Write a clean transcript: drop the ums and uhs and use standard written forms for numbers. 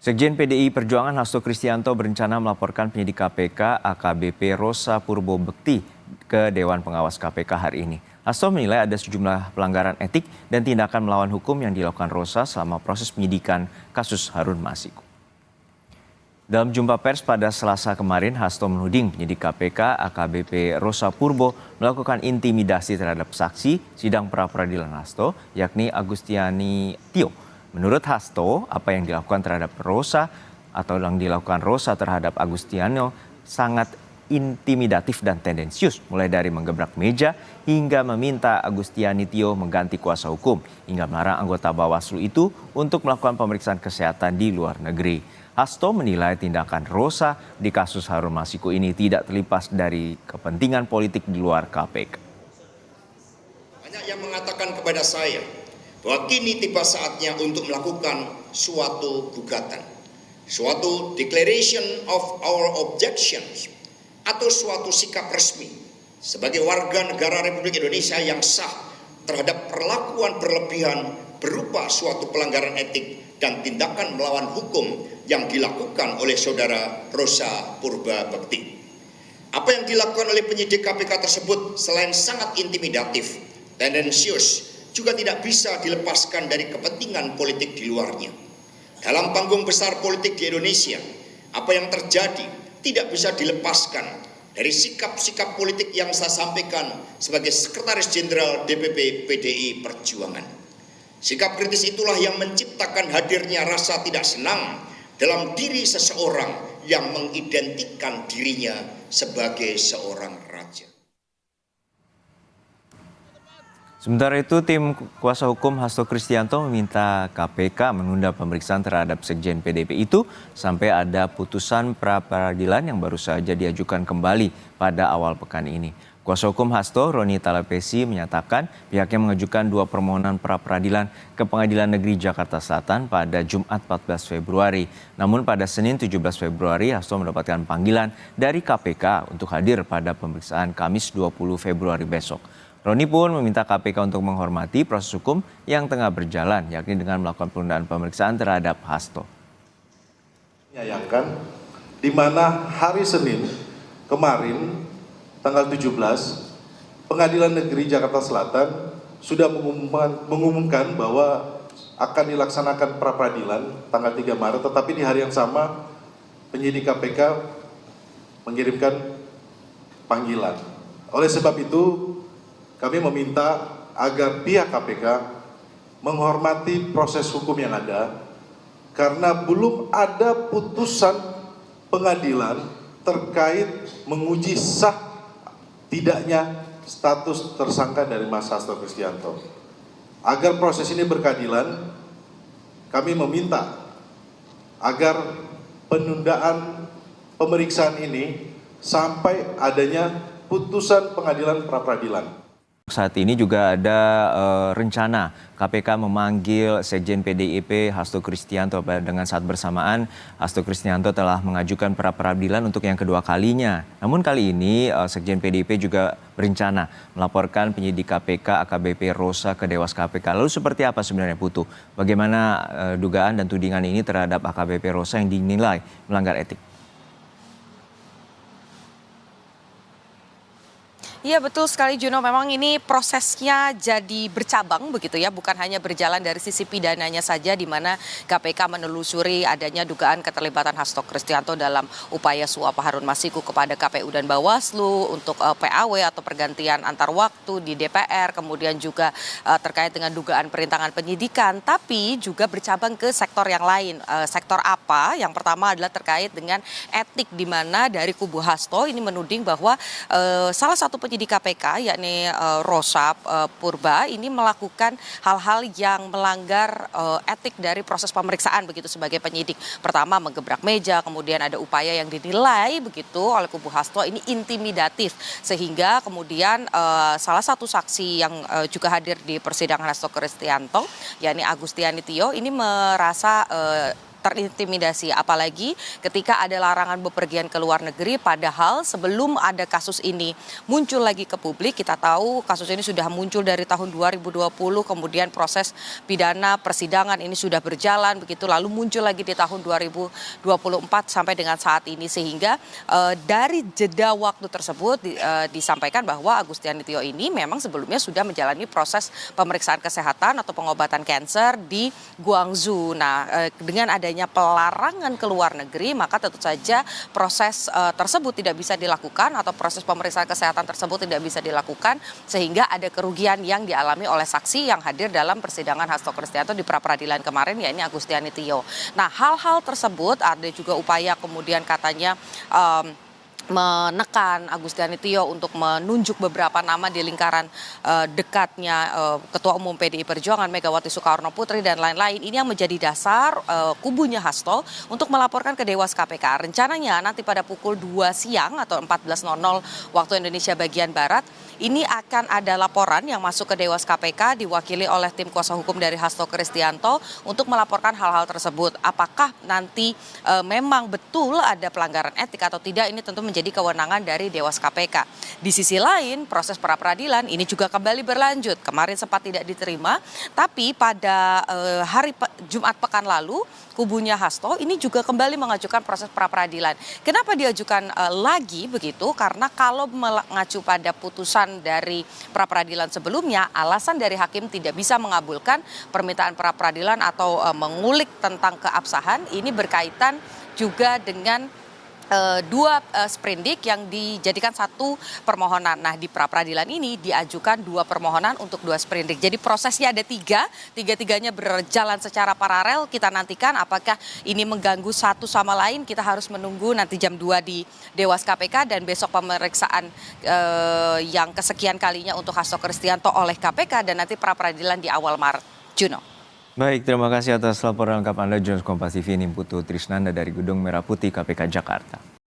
Sekjen PDI Perjuangan Hasto Kristianto berencana melaporkan penyidik KPK AKBP Rosa Purwobekti ke Dewan Pengawas KPK hari ini. Hasto menilai ada sejumlah pelanggaran etik dan tindakan melawan hukum yang dilakukan Rosa selama proses penyidikan kasus Harun Masiku. Dalam jumpa pers pada Selasa kemarin, Hasto menuding penyidik KPK AKBP Rosa Purbo melakukan intimidasi terhadap saksi sidang pra-peradilan Hasto, yakni Agustiani Tio. Menurut Hasto, apa yang dilakukan terhadap Rosa atau yang dilakukan Rosa terhadap Agustiano sangat intimidatif dan tendensius, mulai dari menggebrak meja hingga meminta Agustiani Tio mengganti kuasa hukum, hingga melarang anggota Bawaslu itu untuk melakukan pemeriksaan kesehatan di luar negeri. Hasto menilai tindakan Rosa di kasus Harun Masiku ini tidak terlepas dari kepentingan politik di luar KPK. Banyak yang mengatakan kepada saya bahwa kini tiba saatnya untuk melakukan suatu gugatan, suatu declaration of our objections, atau suatu sikap resmi sebagai warga negara Republik Indonesia yang sah terhadap perlakuan berlebihan berupa suatu pelanggaran etik dan tindakan melawan hukum yang dilakukan oleh saudara Rosa Purwobekti. Apa yang dilakukan oleh penyidik KPK tersebut selain sangat intimidatif, tendensius, juga tidak bisa dilepaskan dari kepentingan politik di luarnya. Dalam panggung besar politik di Indonesia, apa yang terjadi tidak bisa dilepaskan dari sikap-sikap politik yang saya sampaikan sebagai Sekretaris Jenderal DPP PDI Perjuangan. Sikap kritis itulah yang menciptakan hadirnya rasa tidak senang dalam diri seseorang yang mengidentikan dirinya sebagai seorang raja. Sementara itu, tim kuasa hukum Hasto Kristianto meminta KPK menunda pemeriksaan terhadap Sekjen PDIP itu sampai ada putusan pra-peradilan yang baru saja diajukan kembali pada awal pekan ini. Kuasa hukum Hasto, Roni Talapesi, menyatakan pihaknya mengajukan 2 permohonan pra-peradilan ke Pengadilan Negeri Jakarta Selatan pada Jumat 14 Februari. Namun pada Senin 17 Februari, Hasto mendapatkan panggilan dari KPK untuk hadir pada pemeriksaan Kamis 20 Februari besok. Roni pun meminta KPK untuk menghormati proses hukum yang tengah berjalan, yakni dengan melakukan penundaan pemeriksaan terhadap Hasto. Menyayangkan di mana hari Senin kemarin, tanggal 17, Pengadilan Negeri Jakarta Selatan sudah mengumumkan bahwa akan dilaksanakan pra-peradilan tanggal 3 Maret, tetapi di hari yang sama penyidik KPK mengirimkan panggilan. Oleh sebab itu, kami meminta agar pihak KPK menghormati proses hukum yang ada karena belum ada putusan pengadilan terkait menguji sah tidaknya status tersangka dari Mas Hasto Kristianto. Agar proses ini berkeadilan, kami meminta agar penundaan pemeriksaan ini sampai adanya putusan pengadilan pra-peradilan. Saat ini juga ada rencana KPK memanggil Sekjen PDIP Hasto Kristianto. Dengan saat bersamaan, Hasto Kristianto telah mengajukan pra-peradilan untuk yang kedua kalinya. Namun kali ini Sekjen PDIP juga berencana melaporkan penyidik KPK AKBP Rosa ke Dewas KPK. Lalu seperti apa sebenarnya Putu? Bagaimana dugaan dan tudingan ini terhadap AKBP Rosa yang dinilai melanggar etik? Iya betul sekali Juno, memang ini prosesnya jadi bercabang begitu ya, bukan hanya berjalan dari sisi pidananya saja di mana KPK menelusuri adanya dugaan keterlibatan Hasto Kristianto dalam upaya suap Harun Masiku kepada KPU dan Bawaslu untuk PAW atau pergantian antar waktu di DPR, kemudian juga terkait dengan dugaan perintangan penyidikan, tapi juga bercabang ke sektor yang lain. Sektor apa? Yang pertama adalah terkait dengan etik, di mana dari kubu Hasto ini menuding bahwa salah satu penyidik KPK yakni Rosa Purba ini melakukan hal-hal yang melanggar etik dari proses pemeriksaan begitu sebagai penyidik. Pertama menggebrak meja, kemudian ada upaya yang dinilai begitu oleh kubu Hasto ini intimidatif, sehingga kemudian salah satu saksi yang juga hadir di persidangan Hasto Kristianto yakni Agustiani Tio ini merasa terintimidasi. Apalagi ketika ada larangan bepergian ke luar negeri, padahal sebelum ada kasus ini muncul lagi ke publik, kita tahu kasus ini sudah muncul dari tahun 2020, kemudian proses pidana persidangan ini sudah berjalan begitu, lalu muncul lagi di tahun 2024 sampai dengan saat ini, sehingga dari jeda waktu tersebut disampaikan bahwa Agustiani Tio ini memang sebelumnya sudah menjalani proses pemeriksaan kesehatan atau pengobatan kanker di Guangzhou. Nah, dengan adanya pelarangan ke luar negeri, maka tentu saja proses tersebut tidak bisa dilakukan atau proses pemeriksaan kesehatan tersebut tidak bisa dilakukan, sehingga ada kerugian yang dialami oleh saksi yang hadir dalam persidangan Hasto Kristianto di pra-peradilan kemarin, yakni Agustiani Tio. Nah, hal-hal tersebut ada juga upaya kemudian katanya menekan Agustiani Tio untuk menunjuk beberapa nama di lingkaran dekatnya Ketua Umum PDI Perjuangan Megawati Soekarno Putri dan lain-lain. Ini yang menjadi dasar kubunya Hasto untuk melaporkan ke Dewas KPK. Rencananya nanti pada pukul 2 siang atau 14.00 waktu Indonesia bagian Barat, ini akan ada laporan yang masuk ke Dewas KPK diwakili oleh tim kuasa hukum dari Hasto Kristianto untuk melaporkan hal-hal tersebut. Apakah nanti memang betul ada pelanggaran etik atau tidak, ini tentu menjadi kewenangan dari Dewas KPK. Di sisi lain, proses pra-peradilan ini juga kembali berlanjut. Kemarin sempat tidak diterima, tapi pada hari Jumat pekan lalu, kubunya Hasto ini juga kembali mengajukan proses pra-peradilan. Kenapa diajukan lagi begitu? Karena kalau mengacu pada putusan dari pra-peradilan sebelumnya, alasan dari hakim tidak bisa mengabulkan permintaan pra-peradilan atau mengulik tentang keabsahan ini berkaitan juga dengan dua sprindik yang dijadikan satu permohonan. Nah, di pra-peradilan ini diajukan 2 permohonan untuk 2 sprindik. Jadi prosesnya ada 3, tiga-tiganya berjalan secara paralel. Kita nantikan apakah ini mengganggu satu sama lain. Kita harus menunggu nanti jam 2 di Dewas KPK dan besok pemeriksaan yang kesekian kalinya untuk Hasto Kristianto oleh KPK dan nanti pra-peradilan di awal Maret. Juno. Baik, terima kasih atas laporan lengkap Anda, Jurnalis Kompas TV Nimputu Trisnanda dari Gedung Merah Putih KPK Jakarta.